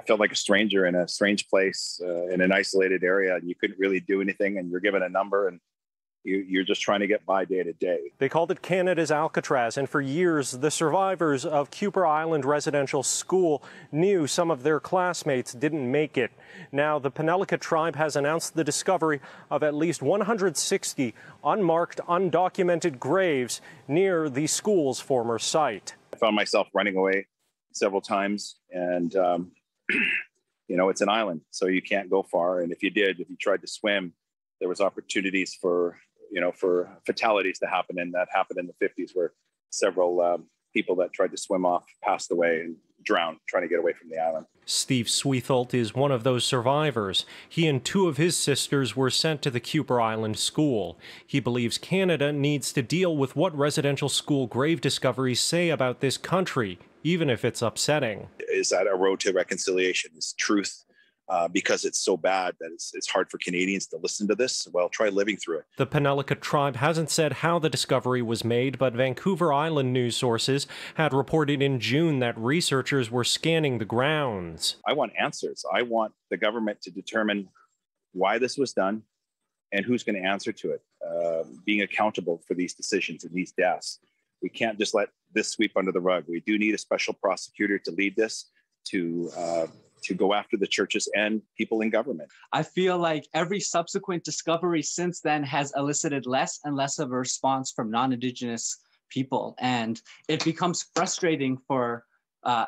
I felt like a stranger in a strange place, in an isolated area, and you couldn't really do anything, and you're given a number, and you're just trying to get by day to day. They called it Canada's Alcatraz, and for years, the survivors of Kuper Island Residential School knew some of their classmates didn't make it. Now, the Penelakut Tribe has announced the discovery of at least 160 unmarked, undocumented graves near the school's former site. I found myself running away several times, and you know, it's an island, so you can't go far. And if you tried to swim, there was opportunities for fatalities to happen, and that happened in the 50s, where several people that tried to swim off passed away and drowned trying to get away from the island. Steve Sweetholt is one of those survivors. He and two of his sisters were sent to the Kuper Island School. He believes Canada needs to deal with what residential school grave discoveries say about this country, even if it's upsetting. Is that a road to reconciliation? Is truth? Because it's so bad that it's hard for Canadians to listen to this? Well, try living through it. The Penelakut Tribe hasn't said how the discovery was made, but Vancouver Island news sources had reported in June that researchers were scanning the grounds. I want answers. I want the government to determine why this was done and who's going to answer to it, being accountable for these decisions and these deaths. We can't just let this sweep under the rug. We do need a special prosecutor to lead this, to go after the churches and people in government. I feel like every subsequent discovery since then has elicited less and less of a response from non-Indigenous people. And it becomes frustrating for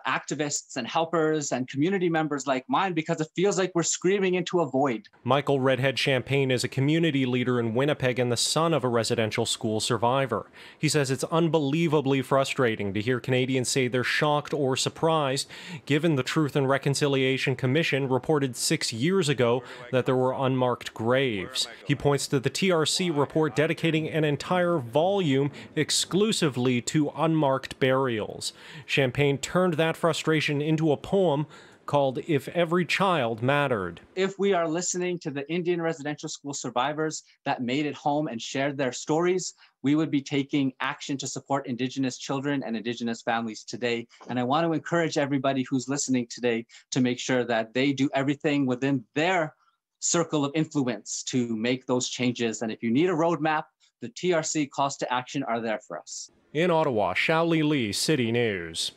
activists and helpers and community members like mine, because it feels like we're screaming into a void. Michael Redhead Champagne is a community leader in Winnipeg and the son of a residential school survivor. He says it's unbelievably frustrating to hear Canadians say they're shocked or surprised, given the Truth and Reconciliation Commission reported 6 years ago that there were unmarked graves. He points to the TRC report dedicating an entire volume exclusively to unmarked burials. Champagne turned that frustration into a poem called If Every Child Mattered. If we are listening to the Indian residential school survivors that made it home and shared their stories, we would be taking action to support Indigenous children and Indigenous families today. And I want to encourage everybody who's listening today to make sure that they do everything within their circle of influence to make those changes. And if you need a roadmap, the TRC calls to action are there for us. In Ottawa, Xiaoli Li, City News.